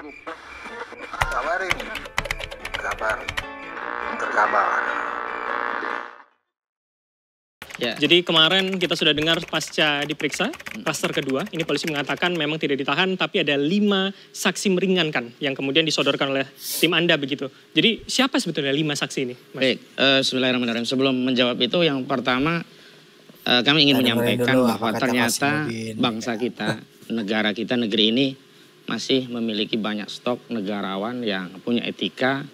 Kabar ini, kabar terkabar. Ya. Jadi kemarin kita sudah dengar pasca diperiksa, klaster kedua, ini polisi mengatakan memang tidak ditahan, tapi ada 5 saksi meringankan yang kemudian disodorkan oleh tim Anda begitu. Jadi siapa sebetulnya 5 saksi ini, Mas? Baik, bismillahirrahmanirrahim. Sebelum menjawab itu, yang pertama kami ingin menyampaikan bahwa ternyata bangsa kita, negara kita, negeri ini masih memiliki banyak stok negarawan yang punya etika,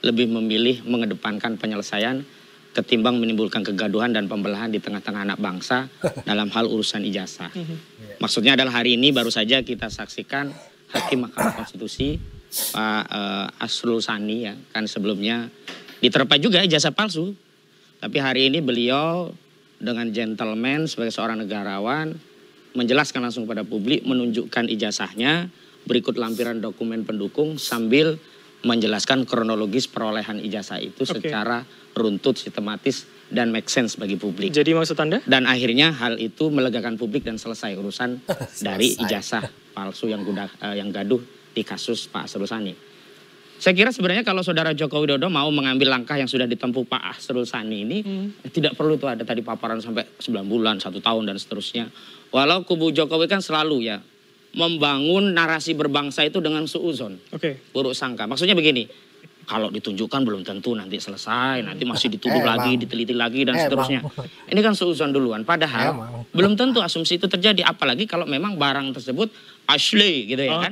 lebih memilih mengedepankan penyelesaian ketimbang menimbulkan kegaduhan dan pembelahan di tengah-tengah anak bangsa dalam hal urusan ijazah. Maksudnya adalah hari ini baru saja kita saksikan Hakim Mahkamah Konstitusi Pak Asrul Sani, ya kan sebelumnya diterpa juga ijazah palsu. Tapi hari ini beliau dengan gentleman sebagai seorang negarawan menjelaskan langsung pada publik, menunjukkan ijazahnya, berikut lampiran dokumen pendukung sambil menjelaskan kronologis perolehan ijazah itu secara runtut, sistematis, dan make sense bagi publik. Jadi maksud Anda? Dan akhirnya hal itu melegakan publik dan selesai urusan dari ijazah palsu yang gaduh di kasus Pak Asrul Sani. Saya kira sebenarnya kalau Saudara Joko Widodo mau mengambil langkah yang sudah ditempuh Pak Asrul Sani ini, tidak perlu itu ada tadi paparan sampai 9 bulan, 1 tahun, dan seterusnya. Walau kubu Jokowi kan selalu ya membangun narasi berbangsa itu dengan suuzon, buruk sangka. Maksudnya begini, kalau ditunjukkan belum tentu nanti selesai, nanti masih dituduh lagi, diteliti lagi, dan seterusnya. Ini kan suuzon duluan, padahal belum tentu asumsi itu terjadi, apalagi kalau memang barang tersebut asli gitu ya kan.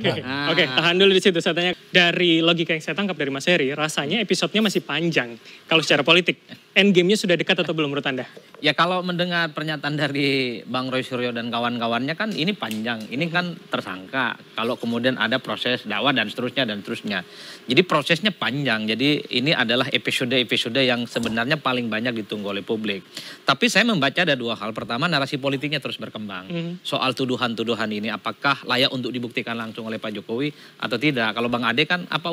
Oke, tahan dulu di situ. Saya tanya, dari logika yang saya tangkap dari Mas Heri, rasanya episodenya masih panjang. Kalau secara politik, endgame-nya sudah dekat atau belum menurut Anda? Ya kalau mendengar pernyataan dari Bang Roy Suryo dan kawan-kawannya kan ini panjang. Ini kan tersangka. Kalau kemudian ada proses dakwah dan seterusnya dan seterusnya. Jadi prosesnya panjang. Jadi ini adalah episode-episode yang sebenarnya paling banyak ditunggu oleh publik. Tapi saya membaca ada 2 hal. Pertama, narasi politiknya terus berkembang. Soal tuduhan-tuduhan ini apakah layak untuk dibuktikan langsung oleh Pak Jokowi atau tidak. Kalau Bang Ade kan apa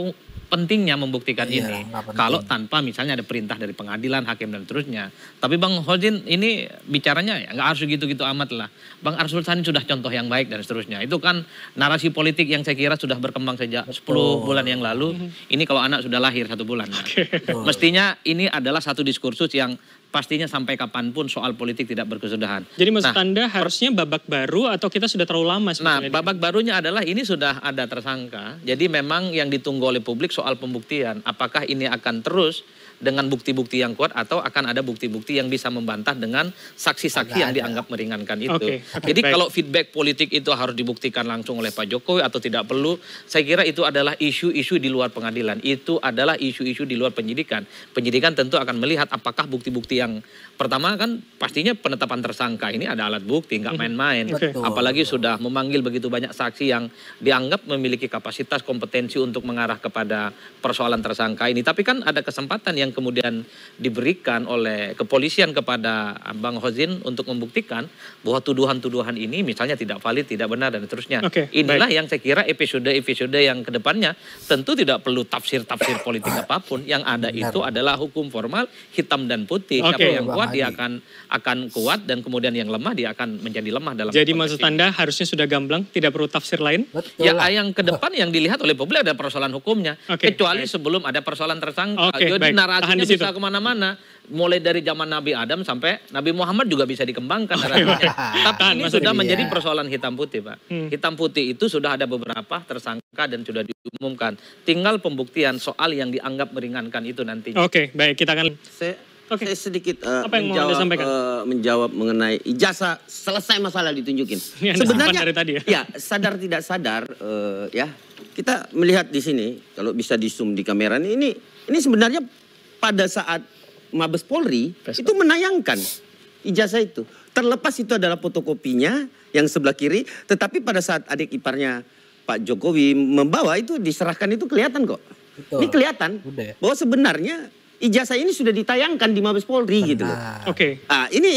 pentingnya membuktikan ini. Kalau tanpa misalnya ada perintah dari pengadilan, hakim, dan seterusnya. Tapi Bang Hozin ini bicaranya ya nggak harus gitu-gitu amat lah. Bang Arsul Sani sudah contoh yang baik dan seterusnya. Itu kan narasi politik yang saya kira sudah berkembang sejak 10 bulan yang lalu. Ini kalau anak sudah lahir 1 bulan. Mestinya ini adalah satu diskursus yang pastinya sampai kapanpun soal politik tidak berkesudahan. Jadi maksud Anda harusnya babak baru atau kita sudah terlalu lama? Babak barunya adalah ini sudah ada tersangka. Jadi memang yang ditunggu oleh publik soal pembuktian. Apakah ini akan terus dengan bukti-bukti yang kuat atau akan ada bukti-bukti yang bisa membantah dengan saksi-saksi yang dianggap meringankan itu. Jadi kalau feedback politik itu harus dibuktikan langsung oleh Pak Jokowi atau tidak perlu, saya kira itu adalah isu-isu di luar pengadilan. Itu adalah isu-isu di luar penyidikan. Penyidikan tentu akan melihat apakah bukti-bukti yang pertama kan pastinya penetapan tersangka ini ada alat bukti, nggak main-main. Apalagi sudah memanggil begitu banyak saksi yang dianggap memiliki kapasitas, kompetensi untuk mengarah kepada persoalan tersangka ini. Tapi kan ada kesempatan yang kemudian diberikan oleh kepolisian kepada Bang Hozin untuk membuktikan bahwa tuduhan-tuduhan ini misalnya tidak valid, tidak benar, dan seterusnya. Inilah yang saya kira episode-episode yang kedepannya tentu tidak perlu tafsir-tafsir politik apapun. Yang ada itu adalah hukum formal, hitam dan putih. Siapa yang kuat dia akan kuat, dan kemudian yang lemah dia akan menjadi lemah dalam. Jadi maksud Anda harusnya sudah gamblang, tidak perlu tafsir lain? Ya yang ke depan yang dilihat oleh publik ada persoalan hukumnya. Kecuali sebelum ada persoalan tersangka. Jadi narasinya bisa kemana-mana. Mulai dari zaman Nabi Adam sampai Nabi Muhammad juga bisa dikembangkan narasinya. Tapi ini sudah menjadi persoalan hitam putih, Pak. Hitam putih itu sudah ada beberapa tersangka dan sudah diumumkan. Tinggal pembuktian soal yang dianggap meringankan itu nantinya. Baik, kita akan... Saya sedikit menjawab mengenai ijazah, selesai masalah ditunjukin. Sebenarnya dari tadi ya sadar tidak sadar ya kita melihat di sini kalau bisa di zoom di kamera ini sebenarnya pada saat Mabes Polri itu menayangkan ijazah itu. Terlepas itu adalah fotokopinya yang sebelah kiri, tetapi pada saat adik iparnya Pak Jokowi membawa itu diserahkan itu kelihatan kok. Ini kelihatan bahwa sebenarnya ijazah ini sudah ditayangkan di Mabes Polri gitu loh. Ini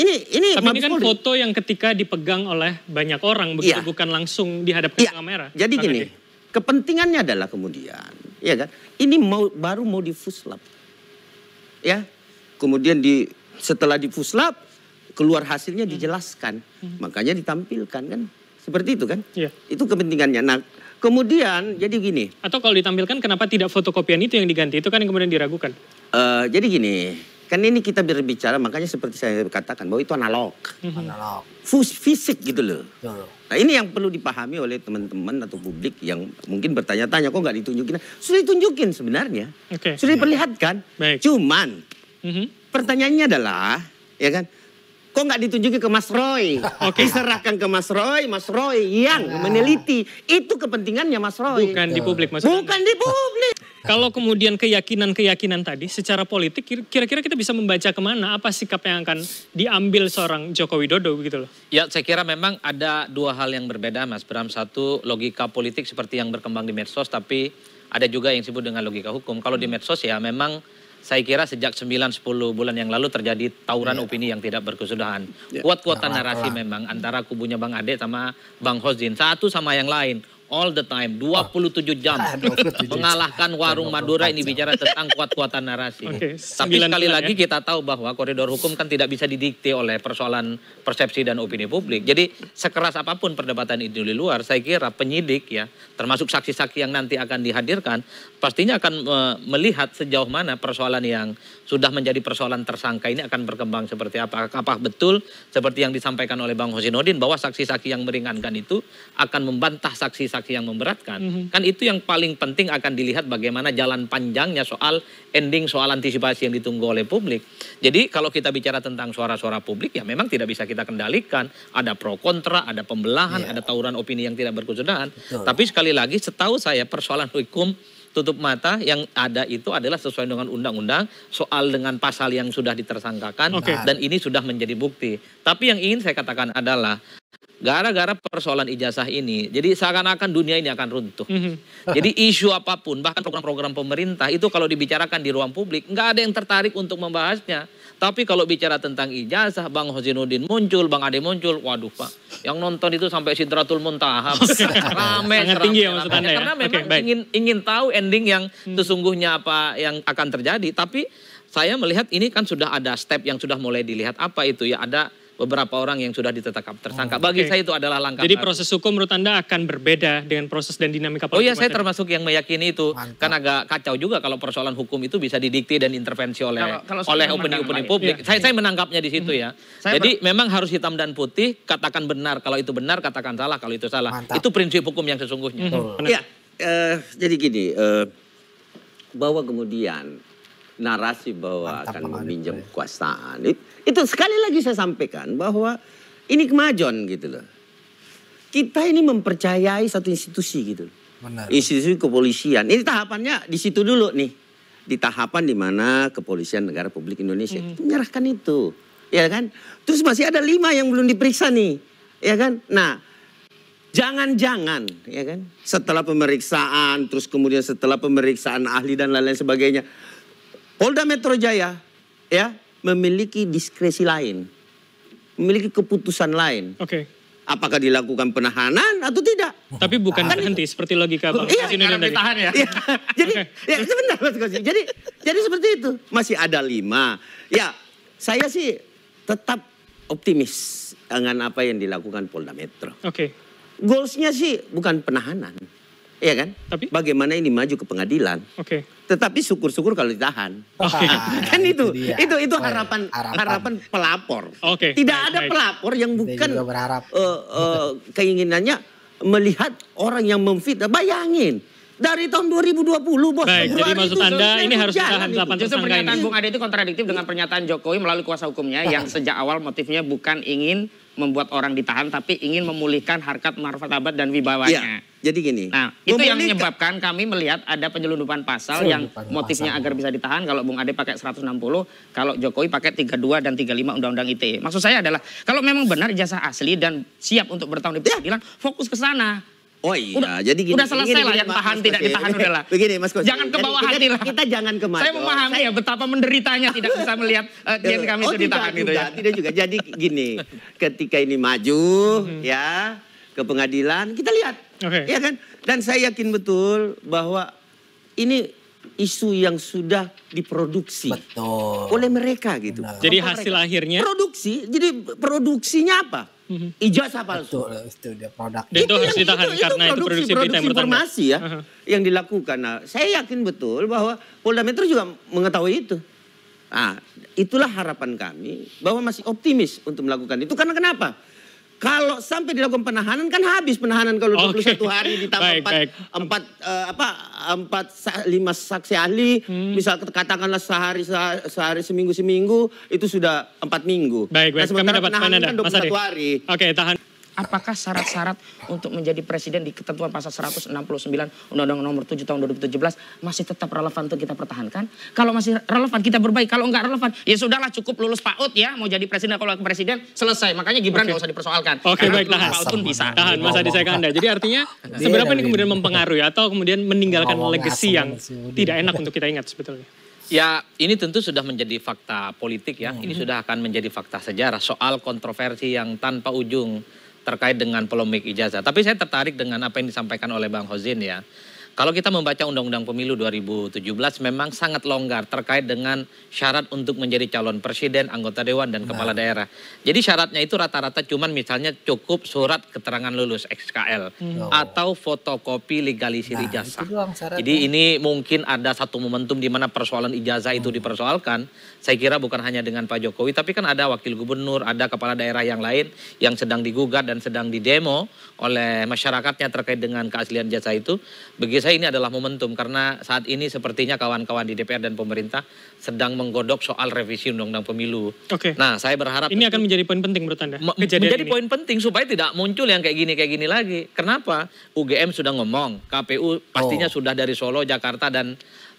tapi ini kan Polri. Foto yang ketika dipegang oleh banyak orang begitu, bukan langsung dihadapkan ke kamera. Jadi gini, kepentingannya adalah kemudian, ya kan? Ini baru mau difuslap. Ya. Kemudian setelah difuslap keluar hasilnya dijelaskan. Makanya ditampilkan kan. Seperti itu kan? Itu kepentingannya. Nah, Kemudian jadi gini. Atau kalau ditampilkan kenapa tidak fotokopian itu yang diganti? Itu kan yang kemudian diragukan. Jadi gini, kan ini kita berbicara makanya seperti saya katakan bahwa itu analog. Analog. Fisik gitu loh. Betul. Nah ini yang perlu dipahami oleh teman-teman atau publik yang mungkin bertanya-tanya kok nggak ditunjukin. Sudah ditunjukin sebenarnya. Sudah diperlihatkan. Baik. Cuman pertanyaannya adalah, ya kan, kok nggak ditunjukin ke Mas Roy? Diserahkan ke Mas Roy yang meneliti. Itu kepentingannya Mas Roy. Bukan di publik maksudnya. Bukan di publik. Kalau kemudian keyakinan-keyakinan tadi secara politik kira-kira kita bisa membaca kemana? Apa sikap yang akan diambil seorang Joko Widodo gitu loh? Ya saya kira memang ada dua hal yang berbeda Mas Bram. Satu logika politik seperti yang berkembang di medsos, tapi ada juga yang disebut dengan logika hukum. Kalau di medsos ya memang saya kira sejak 9-10 bulan yang lalu terjadi tawuran opini yang tidak berkesudahan. Kuat-kuatan narasi memang antara kubunya Bang Ade sama Bang Hosdin. Satu sama yang lain. All the time, 27 jam. Mengalahkan warung Madura ini bicara tentang kuat-kuatan narasi. Tapi sekali lagi kita tahu bahwa koridor hukum kan tidak bisa didikte oleh persoalan persepsi dan opini publik. Jadi sekeras apapun perdebatan itu di luar, saya kira penyidik ya, termasuk saksi-saksi yang nanti akan dihadirkan, pastinya akan melihat sejauh mana persoalan yang sudah menjadi persoalan tersangka ini akan berkembang seperti apa. Apakah betul seperti yang disampaikan oleh Bang Husnudin bahwa saksi-saksi yang meringankan itu akan membantah saksi-saksi yang memberatkan. Kan itu yang paling penting akan dilihat bagaimana jalan panjangnya soal ending, soal antisipasi yang ditunggu oleh publik. Jadi kalau kita bicara tentang suara-suara publik ya memang tidak bisa kita kendalikan. Ada pro kontra, ada pembelahan, ada tawuran opini yang tidak berkesudahan. Tapi sekali lagi setahu saya persoalan hukum tutup mata yang ada itu adalah sesuai dengan undang-undang soal dengan pasal yang sudah ditersangkakan dan ini sudah menjadi bukti. Tapi yang ingin saya katakan adalah gara-gara persoalan ijazah ini, jadi seakan-akan dunia ini akan runtuh. Jadi isu apapun, bahkan program-program pemerintah itu kalau dibicarakan di ruang publik, nggak ada yang tertarik untuk membahasnya. Tapi kalau bicara tentang ijazah, Bang Husnudin muncul, Bang Ade muncul, waduh Pak, yang nonton itu sampai Sidratul Muntaha, rame, sangat tinggi ya maksud Anda ya? Karena memang ingin tahu ending yang sesungguhnya apa yang akan terjadi. Tapi saya melihat ini kan sudah ada step yang sudah mulai dilihat apa itu ya, ada beberapa orang yang sudah ditetapkan tersangka. Bagi saya itu adalah langkah. Jadi proses hukum menurut Anda akan berbeda dengan proses dan dinamika politik? Oh iya, saya termasuk yang meyakini itu. Kan agak kacau juga kalau persoalan hukum itu bisa didikte dan intervensi oleh opini-opini publik. Saya menangkapnya di situ ya. Jadi memang harus hitam dan putih, katakan benar kalau itu benar, katakan salah kalau itu salah. Itu prinsip hukum yang sesungguhnya. Ya, jadi gini, bahwa kemudian narasi bahwa akan meminjam kekuasaan itu sekali lagi saya sampaikan bahwa ini kemajuan gitu loh. Kita ini mempercayai satu institusi gitu. Benar. Institusi kepolisian. Ini tahapannya di situ dulu nih. Di tahapan di mana Kepolisian Negara Republik Indonesia itu menyerahkan itu, ya kan? Terus masih ada 5 yang belum diperiksa nih, ya kan? Nah, jangan-jangan, ya kan? Setelah pemeriksaan, terus kemudian setelah pemeriksaan ahli dan lain-lain sebagainya, Polda Metro Jaya ya memiliki diskresi lain, memiliki keputusan lain. Apakah dilakukan penahanan atau tidak? Tapi bukan berhenti seperti logika Bang Husnudin tadi. Ditahan ya. Jadi ya sebentar Mas Kosi. Jadi seperti itu. Masih ada 5. Ya, saya sih tetap optimis dengan apa yang dilakukan Polda Metro. Goalsnya sih bukan penahanan. Iya kan? Tapi bagaimana ini maju ke pengadilan. Tetapi syukur-syukur kalau ditahan. Kan itu harapan pelapor. Tidak ada pelapor yang bukan keinginannya melihat orang yang memfitnah. Bayangin. Dari tahun 2020 bos. Baik, jadi maksud Anda ini harus ditahan 8 tersangka ini. Pernyataan Bung Ade itu kontradiktif dengan pernyataan Jokowi melalui kuasa hukumnya yang sejak awal motifnya bukan ingin membuat orang ditahan tapi ingin memulihkan harkat martabat dan wibawanya. Jadi gini. Nah, itu yang menyebabkan kami melihat ada penyelundupan pasal yang motifnya agar bisa ditahan. Kalau Bung Ade pakai 160, kalau Jokowi pakai 32 dan 35 Undang-Undang ITE. Maksud saya adalah kalau memang benar ijazah asli dan siap untuk bertahun di pengadilan, fokus ke sana. Oh iya, jadi gini. Udah selesai lah yang tahan tidak ditahan udahlah. Begini Mas Kosi. Jangan ke bawah hati lah. Kita jangan kemana. Saya memahami ya betapa menderitanya tidak bisa melihat klien kami itu ditahan gitu ya. Tidak juga. Jadi gini, ketika ini maju ya ke pengadilan, kita lihat. Ya kan? Dan saya yakin betul bahwa ini isu yang sudah diproduksi oleh mereka gitu. Jadi hasil akhirnya? Produksi, jadi produksinya apa? ijazah palsu. Itu dia produk. Dan itu harus ditahan karena itu produksi berita yang bertanda. Informasi ya yang dilakukan. Nah, saya yakin betul bahwa Polda Metro juga mengetahui itu. Nah, itulah harapan kami bahwa masih optimis untuk melakukan itu. Karena kenapa? Kalau sampai dilakukan penahanan kan habis penahanan kalau 21 hari ditambah 5 saksi ahli, misal katakanlah sehari seminggu itu sudah 4 minggu. Baik, nah, kami dapat penahanan kan 21 Mas Adi. hari. Oke, tahan. Apakah syarat-syarat untuk menjadi presiden di ketentuan pasal 169 Undang-Undang Nomor 7 Tahun 2017 masih tetap relevan untuk kita pertahankan? Kalau masih relevan kita berbaik, kalau enggak relevan ya sudahlah, cukup lulus PAUD ya, mau jadi presiden kalau presiden selesai. Makanya Gibran nggak usah dipersoalkan. Oke, baik, tahan. PAUD pun bisa. Tahan, Mas Adi, saya ke Anda. Jadi artinya seberapa ini kemudian mempengaruhi atau kemudian meninggalkan legacy yang tidak enak untuk kita ingat sebetulnya? Ya, ini tentu sudah menjadi fakta politik ya. Ini sudah akan menjadi fakta sejarah soal kontroversi yang tanpa ujung terkait dengan polemik ijazah. Tapi saya tertarik dengan apa yang disampaikan oleh Bang Hozin ya. Kalau kita membaca Undang-Undang Pemilu 2017 memang sangat longgar terkait dengan syarat untuk menjadi calon presiden, anggota dewan, dan kepala daerah. Jadi syaratnya itu rata-rata cuman misalnya cukup surat keterangan lulus XKL atau fotokopi legalisir ijazah. Jadi ini mungkin ada satu momentum di mana persoalan ijazah itu dipersoalkan. Saya kira bukan hanya dengan Pak Jokowi, tapi kan ada wakil gubernur, ada kepala daerah yang lain yang sedang digugat dan sedang didemo oleh masyarakatnya terkait dengan keaslian ijazah itu. Bagi saya ini adalah momentum karena saat ini sepertinya kawan-kawan di DPR dan pemerintah sedang menggodok soal revisi Undang-Undang Pemilu. Oke. Nah, saya berharap ini akan menjadi poin penting menurut Anda. Menjadi poin penting supaya tidak muncul yang kayak gini lagi. Kenapa? UGM sudah ngomong, KPU pastinya sudah dari Solo, Jakarta, dan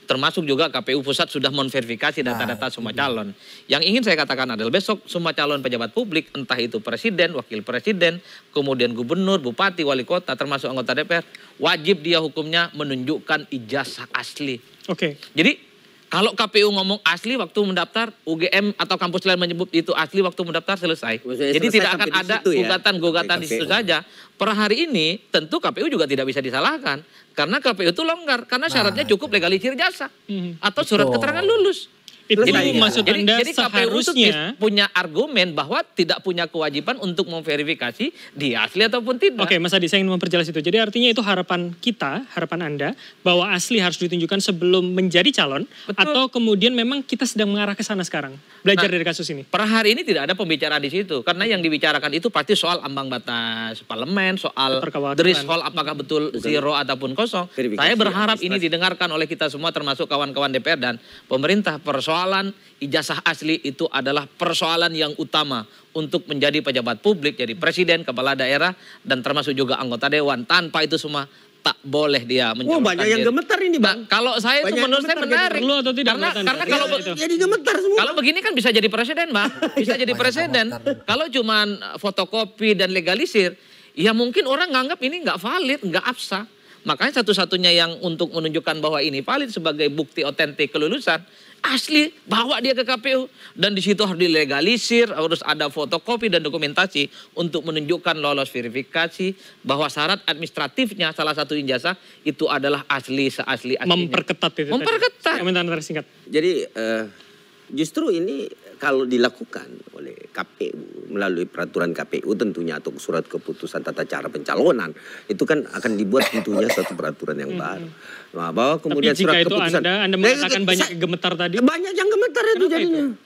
termasuk juga KPU Pusat sudah memverifikasi data-data semua calon. Yang ingin saya katakan adalah besok semua calon pejabat publik, entah itu presiden, wakil presiden, kemudian gubernur, bupati, wali kota, termasuk anggota DPR, wajib dia hukumnya menunjukkan ijazah asli. Oke. Jadi kalau KPU ngomong asli waktu mendaftar, UGM atau kampus lain menyebut itu asli waktu mendaftar, selesai. Jadi tidak akan ada gugatan-gugatan di situ saja. Per hari ini tentu KPU juga tidak bisa disalahkan. Karena KPU itu longgar. Karena syaratnya cukup legalisir jasa. Atau surat keterangan lulus. Itu maksud Anda jadi KPU seharusnya punya argumen bahwa tidak punya kewajiban untuk memverifikasi dia asli ataupun tidak. Oke, Mas Adi, saya ingin memperjelas itu. Jadi artinya itu harapan kita, harapan Anda, bahwa asli harus ditunjukkan sebelum menjadi calon. Betul. Atau kemudian memang kita sedang mengarah ke sana sekarang. Belajar dari kasus ini. Per hari ini tidak ada pembicaraan di situ. Karena yang dibicarakan itu pasti soal ambang batas parlemen, soal threshold apakah betul zero ataupun kosong. Saya berharap ini didengarkan oleh kita semua termasuk kawan-kawan DPR dan pemerintah. Persoalan ijazah asli itu adalah persoalan yang utama untuk menjadi pejabat publik, jadi presiden, kepala daerah, dan termasuk juga anggota dewan. Tanpa itu semua tak boleh dia mencalonkan banyak yang gemetar ini, Bang. Nah, kalau saya itu menurut saya menarik. Perlu atau tidak? Karena kalau jadi gemetar semua. Kalau begini kan bisa jadi presiden, Bang. Bisa jadi presiden. Kalau cuman fotokopi dan legalisir, ya mungkin orang nganggap ini nggak valid, nggak absah. Makanya satu-satunya yang untuk menunjukkan bahwa ini valid sebagai bukti otentik kelulusan, asli, bawa dia ke KPU. Dan di situ harus dilegalisir, harus ada fotokopi dan dokumentasi untuk menunjukkan lolos verifikasi bahwa syarat administratifnya salah satu ijazah itu adalah asli seasli-aslinya. Memperketat itu. Memperketat. Komentar tersingkat. Jadi justru ini kalau dilakukan oleh KPU melalui peraturan KPU tentunya atau surat keputusan tata cara pencalonan itu kan akan dibuat tentunya suatu peraturan yang baru. Nah, bahwa kemudian tapi jika surat itu keputusan Anda mengatakan banyak gemetar tadi. Banyak yang gemetar itu jadinya. Itu?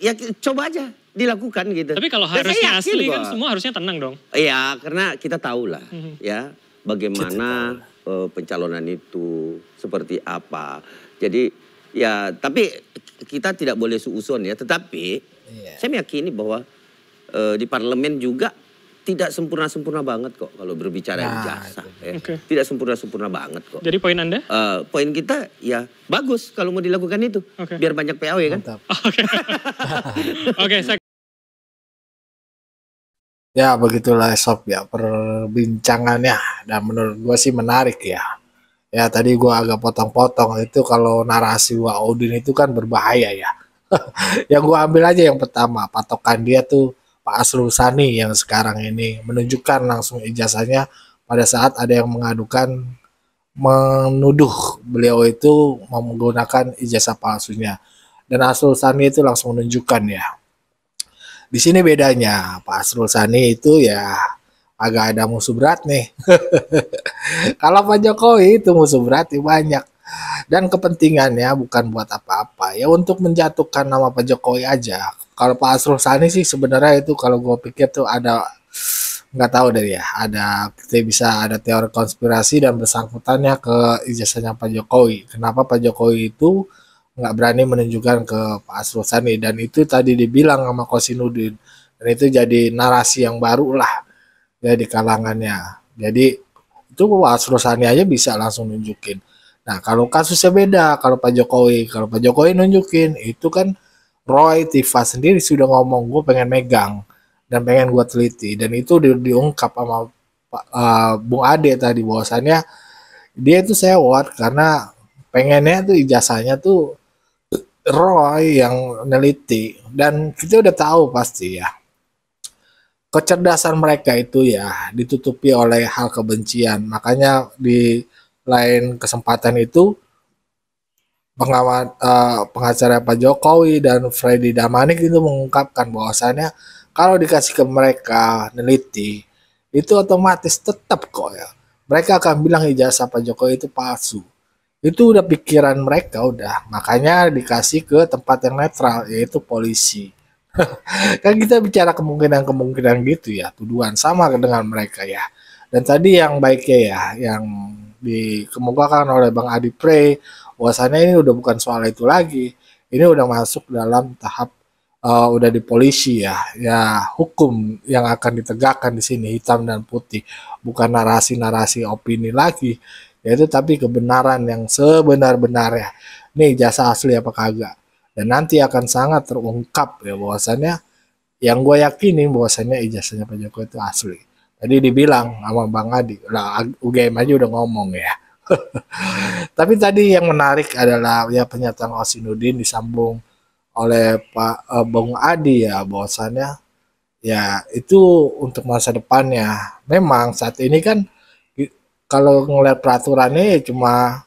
Ya coba aja dilakukan gitu. Tapi kalau harusnya asli kan semua harusnya tenang dong. Iya, karena kita tahu lah ya bagaimana pencalonan itu seperti apa. Jadi ya tapi kita tidak boleh suuson ya, tetapi saya meyakini bahwa di parlemen juga tidak sempurna-sempurna banget kok kalau berbicara ijazah. Ya. Tidak sempurna-sempurna banget kok. Jadi poin Anda? Poin kita ya bagus kalau mau dilakukan itu. Biar banyak PAW kan. Oke, saya... Ya begitulah Sob ya perbincangannya. Dan menurut gue sih menarik ya. Ya tadi gue agak potong-potong itu kalau narasi Wak Udin itu kan berbahaya ya. Yang gue ambil aja yang pertama, patokan dia tuh Pak Asrul Sani yang sekarang ini menunjukkan langsung ijazahnya pada saat ada yang menuduh beliau itu menggunakan ijazah palsunya. Dan Asrul Sani itu langsung menunjukkan ya. Di sini bedanya Pak Asrul Sani itu ya agak ada musuh berat nih. Kalau Pak Jokowi itu musuh berat banyak. Dan kepentingannya bukan buat apa-apa. Ya untuk menjatuhkan nama Pak Jokowi aja. Kalau Pak Asrul Sani sih sebenarnya itu kalau gue pikir tuh ada nggak tahu deh ya. Kita bisa ada teori konspirasi dan bersangkutannya ke ijazahnya Pak Jokowi. Kenapa Pak Jokowi itu nggak berani menunjukkan ke Pak Asrul Sani, dan itu tadi dibilang sama Kosinudin, dan itu jadi narasi yang baru lah ya di kalangannya. Jadi itu Pak Asrul Sani aja bisa langsung nunjukin. Nah kalau kasusnya beda, kalau Pak Jokowi nunjukin itu kan Roy Tifa sendiri sudah ngomong gue pengen megang dan pengen gue teliti, dan itu diungkap sama Bung Ade tadi bahwasannya dia itu sewot karena pengennya tuh ijazahnya tuh Roy yang neliti, dan kita udah tahu pasti ya kecerdasan mereka itu ya ditutupi oleh hal kebencian. Makanya di lain kesempatan itu pengacara Pak Jokowi dan Freddy Damanik itu mengungkapkan bahwasannya kalau dikasih ke mereka neliti itu otomatis tetap kok ya mereka akan bilang ijazah Pak Jokowi itu palsu. Itu udah pikiran mereka udah, makanya dikasih ke tempat yang netral yaitu polisi. Kan kita bicara kemungkinan gitu ya, tuduhan sama dengan mereka ya. Dan tadi yang baiknya ya, yang dikemukakan oleh Bang Adi Pre, bahwasannya ini udah bukan soal itu lagi, ini udah masuk dalam tahap udah di polisi ya hukum yang akan ditegakkan di sini hitam dan putih, bukan narasi-narasi opini lagi. Yaitu tapi kebenaran yang sebenar-benarnya. Nih jasa asli apa kagak. Dan nanti akan sangat terungkap ya bahwasannya yang gue yakini bahwasannya ijazahnya Pak Jokowi itu asli. Tadi dibilang sama Bang Adi, lah UGM aja udah ngomong ya. Tapi tadi yang menarik adalah ya pernyataan Kosinudin disambung oleh Pak Bung Adi ya bahwasannya ya itu untuk masa depannya. Memang saat ini kan kalau ngeliat peraturannya ya cuma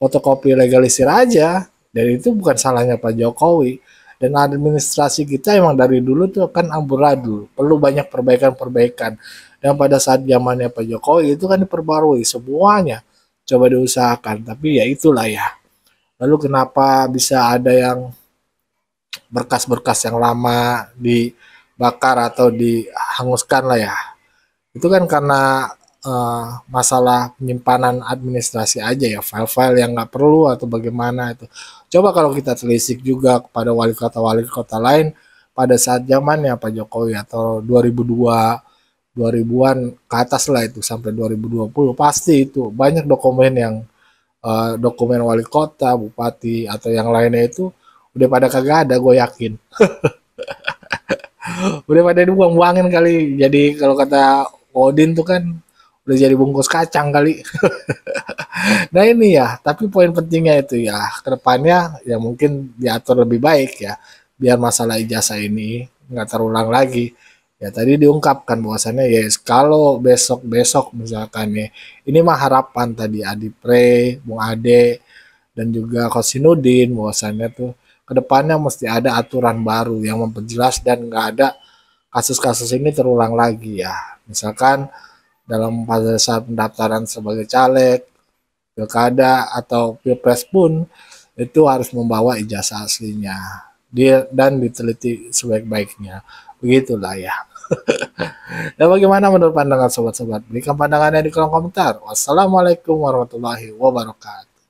fotokopi legalisir aja, dan itu bukan salahnya Pak Jokowi. Dan administrasi kita emang dari dulu tuh kan amburadul, perlu banyak perbaikan-perbaikan. Dan pada saat zamannya Pak Jokowi itu kan diperbarui semuanya, coba diusahakan. Tapi ya itulah ya. Lalu kenapa bisa ada yang berkas-berkas yang lama dibakar atau dihanguskan lah ya? Itu kan karena masalah penyimpanan administrasi aja ya, file-file yang nggak perlu atau bagaimana itu. Coba kalau kita telisik juga kepada wali kota lain pada saat zamannya Pak Jokowi atau 2002 2000-an ke atas lah itu sampai 2020 pasti itu banyak dokumen yang dokumen wali kota, bupati atau yang lainnya itu udah pada kagak ada, gue yakin. Udah pada dibuang-buangin kali. Jadi kalau kata Odin tuh kan udah jadi bungkus kacang kali. Nah ini ya, tapi poin pentingnya itu ya, kedepannya ya mungkin diatur lebih baik ya, biar masalah ijazah ini nggak terulang lagi. Ya tadi diungkapkan bahwasannya ya kalau besok misalkan ya, ini mah harapan tadi Adi Pre, Bung Ade, dan juga Kosinudin bahwasannya tuh kedepannya mesti ada aturan baru yang memperjelas dan nggak ada kasus-kasus ini terulang lagi ya. Misalkan dalam pada saat pendaftaran sebagai caleg, pilkada atau pilpres pun itu harus membawa ijazah aslinya dan diteliti sebaik-baiknya. Begitulah ya. Dan bagaimana menurut pandangan sobat-sobat? Berikan pandangannya di kolom komentar. Wassalamualaikum warahmatullahi wabarakatuh.